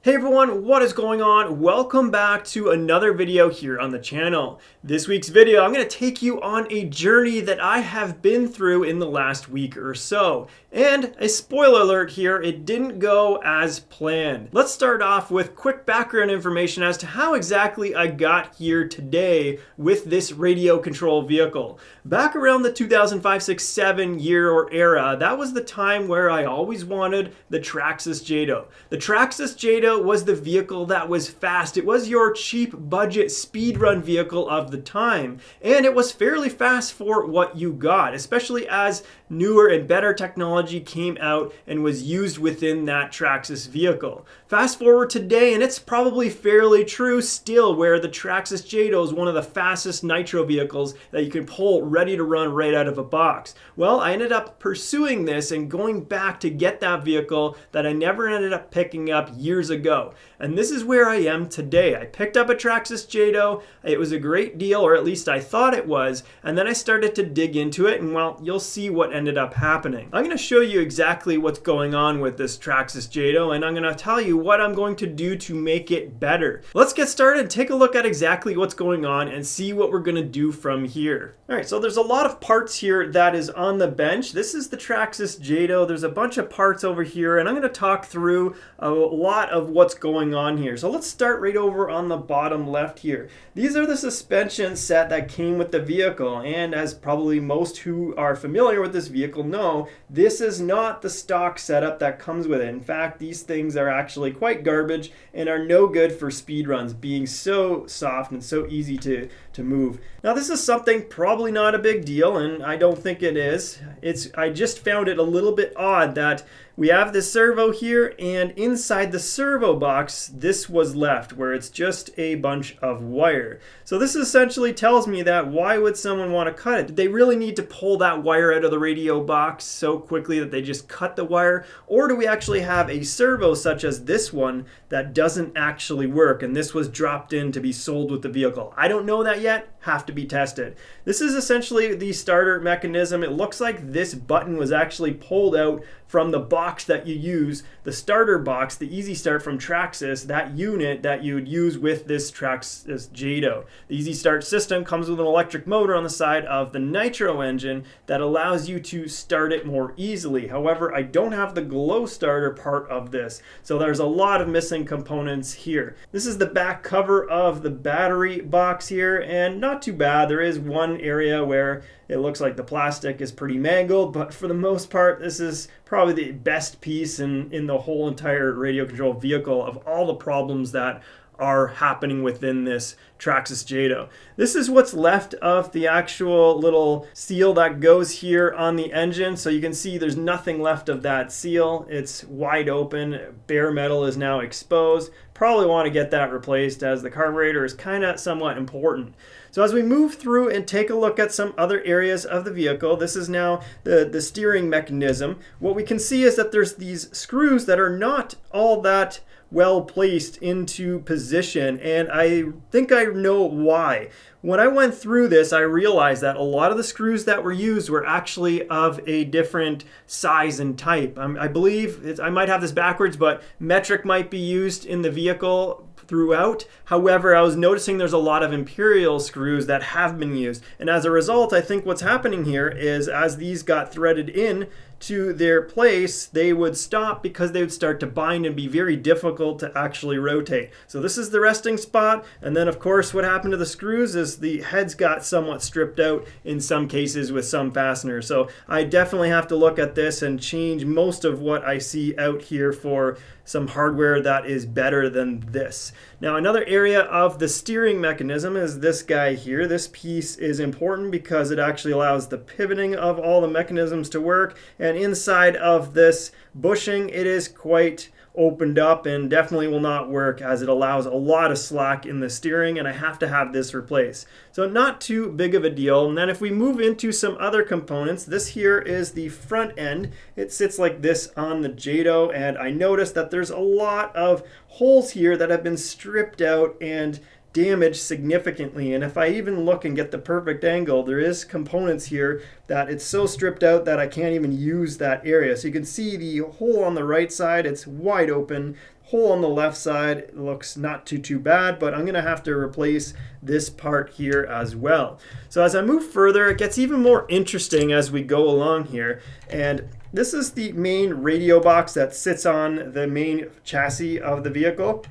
Hey everyone, what is going on? Welcome back to another video here on the channel. This week's video, I'm going to take you on a journey that I have been through in the last week or so. And a spoiler alert here, it didn't go as planned. Let's start off with quick background information as to how exactly I got here today with this radio control vehicle. Back around the 2005, 6, 7 year or era, that was the time where I always wanted the Traxxas Jato. The Traxxas Jato was the vehicle that was fast. It was your cheap budget speed run vehicle of the time. And it was fairly fast for what you got, especially as newer and better technology came out and was used within that Traxxas vehicle. Fast forward today, and it's probably fairly true still, where the Traxxas Jato is one of the fastest Nitro vehicles that you can pull ready to run right out of a box. Well, I ended up pursuing this and going back to get that vehicle that I never ended up picking up years ago. And this is where I am today. I picked up a Traxxas Jato. It was a great deal, or at least I thought it was. And then I started to dig into it, and well, you'll see what ended up happening. I'm going to show you exactly what's going on with this Traxxas Jato, and I'm going to tell you what I'm going to do to make it better. Let's get started and take a look at exactly what's going on and see what we're going to do from here. All right, so there's a lot of parts here that is on the bench. This is the Traxxas Jato. There's a bunch of parts over here, and I'm going to talk through a lot of what's going on here. So let's start right over on the bottom left here. These are the suspension set that came with the vehicle, and as probably most who are familiar with this vehicle know, this is not the stock setup that comes with it. In fact, these things are actually quite garbage and are no good for speed runs, being so soft and so easy to move. Now, this is something probably not a big deal, and I don't think it is. I just found it a little bit odd that we have this servo here, and inside the servo box, this was left, where it's just a bunch of wire. So this essentially tells me that why would someone want to cut it? Did they really need to pull that wire out of the radio box so quickly that they just cut the wire? Or do we actually have a servo such as this one that doesn't actually work, and this was dropped in to be sold with the vehicle? I don't know that yet. Have to be tested. This is essentially the starter mechanism. It looks like this button was actually pulled out from the box that you use, the starter box, the Easy Start from Traxxas, that unit that you would use with this Traxxas Jato. The Easy Start system comes with an electric motor on the side of the Nitro engine that allows you to start it more easily. However, I don't have the glow starter part of this, so there's a lot of missing components here. This is the back cover of the battery box here, and not too bad. There is one area where it looks like the plastic is pretty mangled, but for the most part, this is probably the best piece in the whole entire radio control vehicle of all the problems that are happening within this Traxxas Jato. This is what's left of the actual little seal that goes here on the engine. So you can see there's nothing left of that seal. It's wide open. Bare metal is now exposed. Probably want to get that replaced, as the carburetor is kind of somewhat important. So as we move through and take a look at some other areas of the vehicle, this is now the steering mechanism. What we can see is that there's these screws that are not all that well placed into position, and I think I know why. When I went through this, I realized that a lot of the screws that were used were actually of a different size and type. I believe, I might have this backwards, but metric might be used in the vehicle throughout. However, I was noticing there's a lot of imperial screws that have been used. And as a result, I think what's happening here is as these got threaded in to their place, they would stop because they would start to bind and be very difficult to actually rotate. So this is the resting spot, and then of course what happened to the screws is the heads got somewhat stripped out in some cases with some fasteners. So I definitely have to look at this and change most of what I see out here for some hardware that is better than this. Now, another area of the steering mechanism is this guy here. This piece is important because it actually allows the pivoting of all the mechanisms to work, and inside of this bushing, it is quite opened up and definitely will not work, as it allows a lot of slack in the steering, and I have to have this replaced. So not too big of a deal. And then if we move into some other components, this here is the front end. It sits like this on the Jato, and I noticed that there's a lot of holes here that have been stripped out and damaged significantly. And if I even look and get the perfect angle, there is components here that it's so stripped out that I can't even use that area. So you can see the hole on the right side, it's wide open. hole on the left side looks not too bad, but I'm gonna have to replace this part here as well. So as I move further, it gets even more interesting as we go along here. And this is the main radio box that sits on the main chassis of the vehicle.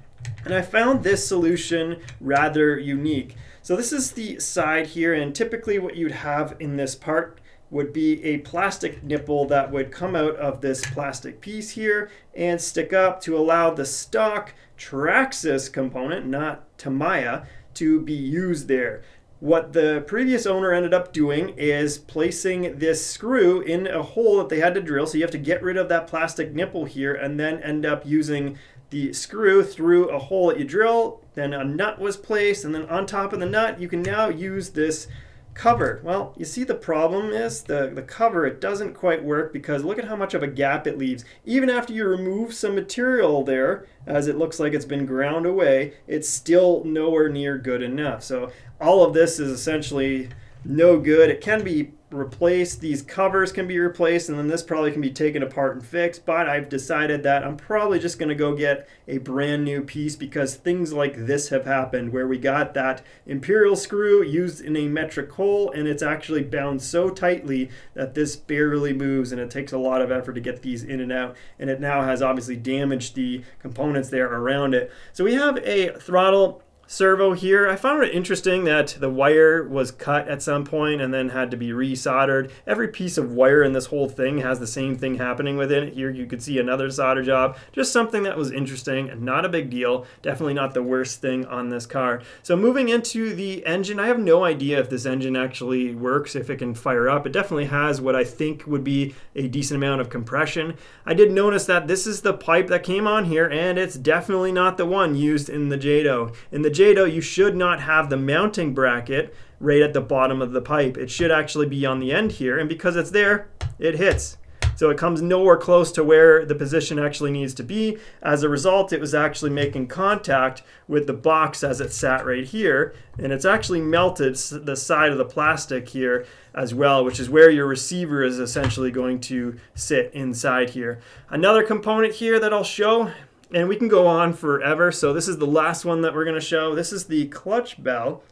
And I found this solution rather unique. So this is the side here, and typically what you'd have in this part would be a plastic nipple that would come out of this plastic piece here and stick up to allow the stock Traxxas component, not Tamiya, to be used there. What the previous owner ended up doing is placing this screw in a hole that they had to drill. So you have to get rid of that plastic nipple here and then end up using the screw through a hole that you drill. Then a nut was placed, and then on top of the nut you can now use this cover. Well, you see the problem is the cover, it doesn't quite work because look at how much of a gap it leaves. Even after you remove some material there, as it looks like it's been ground away, it's still nowhere near good enough. So all of this is essentially no good. It can be replaced, these covers can be replaced, and then this probably can be taken apart and fixed, but I've decided that I'm probably just going to go get a brand new piece because things like this have happened where we got that imperial screw used in a metric hole and it's actually bound so tightly that this barely moves, and it takes a lot of effort to get these in and out, and it now has obviously damaged the components there around it. So we have a throttle servo here. I found it interesting that the wire was cut at some point and then had to be resoldered. Every piece of wire in this whole thing has the same thing happening within it. Here you could see another solder job. Just something that was interesting, not a big deal. Definitely not the worst thing on this car. So moving into the engine, I have no idea if this engine actually works, if it can fire up. It definitely has what I think would be a decent amount of compression. I did notice that this is the pipe that came on here, and it's definitely not the one used in the Jato. In the Jato, you should not have the mounting bracket right at the bottom of the pipe. It should actually be on the end here, and because it's there, it hits. So it comes nowhere close to where the position actually needs to be. As a result, it was actually making contact with the box as it sat right here, and it's actually melted the side of the plastic here as well, which is where your receiver is essentially going to sit inside here. Another component here that I'll show, and we can go on forever, so this is the last one that we're going to show. This is the clutch bell,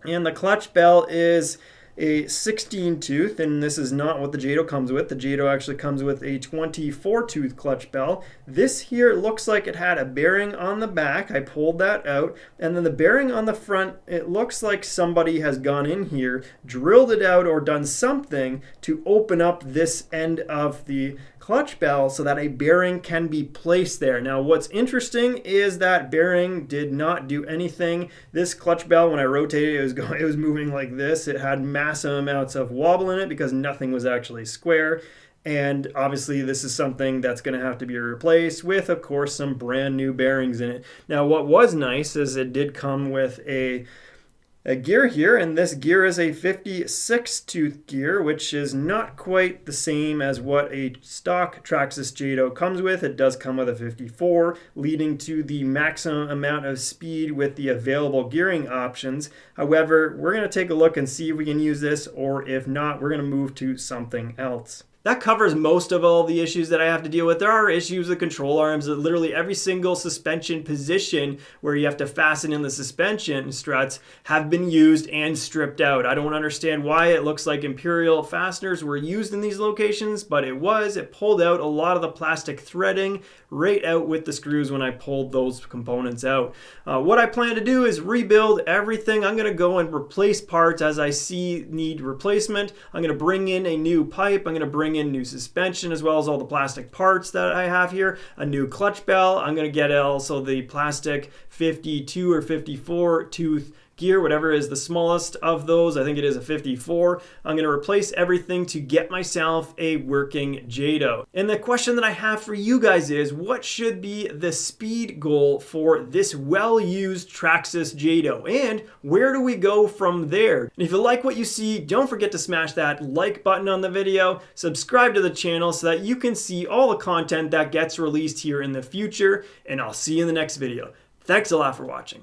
and the clutch bell is a 16 tooth, and this is not what the Jato comes with. The Jato actually comes with a 24 tooth clutch bell. This here looks like it had a bearing on the back. I pulled that out, and then the bearing on the front, it looks like somebody has gone in here, drilled it out, or done something to open up this end of the clutch bell so that a bearing can be placed there. Now what's interesting is that bearing did not do anything. This clutch bell, when I rotated it, was moving like this. It had massive amounts of wobble in it because nothing was actually square. And obviously this is something that's going to have to be replaced with, of course, some brand new bearings in it. Now what was nice is it did come with a gear here, and this gear is a 56 tooth gear, which is not quite the same as what a stock Traxxas Jato comes with. It does come with a 54, leading to the maximum amount of speed with the available gearing options. However, we're going to take a look and see if we can use this, or if not, we're going to move to something else. That covers most of all the issues that I have to deal with. There are issues with control arms at literally every single suspension position where you have to fasten in the suspension struts have been used and stripped out. I don't understand why it looks like Imperial fasteners were used in these locations, but it was. It pulled out a lot of the plastic threading right out with the screws when I pulled those components out. What I plan to do is rebuild everything. I'm going to go and replace parts as I see need replacement. I'm going to bring in a new pipe. I'm going to bring in new suspension as well as all the plastic parts that I have here, a new clutch bell. I'm going to get also the plastic 52 or 54 tooth gear, whatever is the smallest of those. I think it is a 54. I'm going to replace everything to get myself a working Jato. And the question that I have for you guys is, what should be the speed goal for this well-used Traxxas Jato? And where do we go from there? And if you like what you see, don't forget to smash that like button on the video, subscribe to the channel so that you can see all the content that gets released here in the future, and I'll see you in the next video. Thanks a lot for watching.